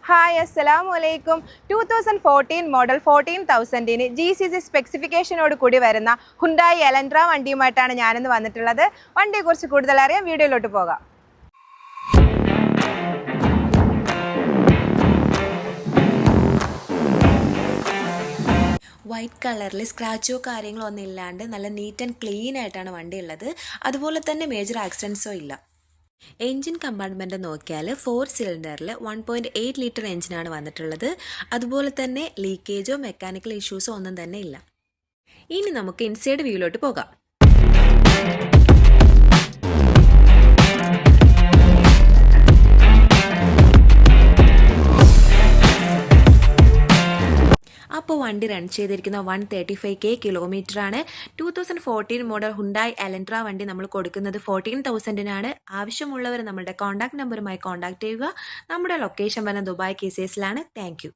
Hi അസ്സലാമു അലൈക്കും. 2014 model 14,000-ന് GCC സ്പെസിഫിക്കേഷനോട് കൂടി വരുന്ന ഹുണ്ടായി എലൻട്ര വണ്ടിയുമായിട്ടാണ് ഞാനിന്ന് വന്നിട്ടുള്ളത്. വണ്ടിയെക്കുറിച്ച് കൂടുതൽ അറിയാം, വീഡിയോയിലോട്ട് പോകാം. വൈറ്റ് കളറിൽ സ്ക്രാച്ചോ കാര്യങ്ങളോ ഒന്നും ഇല്ലാണ്ട് നല്ല നീറ്റ് ആൻഡ് ക്ലീൻ ആയിട്ടാണ് വണ്ടി ഉള്ളത്. അതുപോലെ തന്നെ മേജർ ആക്സിഡൻസോ ഇല്ല. എൻജിൻ കമ്പാർട്ട്മെൻറ്റ് നോക്കിയാൽ 4 സിലിണ്ടറിൽ 1.8 ലിറ്റർ എൻജിനാണ് വന്നിട്ടുള്ളത്. അതുപോലെ തന്നെ ലീക്കേജോ മെക്കാനിക്കൽ ഇഷ്യൂസോ ഒന്നും തന്നെ ഇല്ല. ഇനി നമുക്ക് ഇൻസൈഡ് വ്യൂയിലോട്ട് പോകാം. അപ്പോൾ വണ്ടി റൺ ചെയ്തിരിക്കുന്ന 135K കിലോമീറ്ററാണ്. 2014 മോഡൽ ഹുണ്ടായി എലൻട്ര വണ്ടി നമ്മൾ കൊടുക്കുന്നത് 14,000-നാണ്. ആവശ്യമുള്ളവർ നമ്മുടെ കോൺടാക്ട് നമ്പറുമായി കോൺടാക്ട് ചെയ്യുക. നമ്മുടെ ലൊക്കേഷൻ വരുന്ന ദുബായ് KCSലാണ്. Thank you.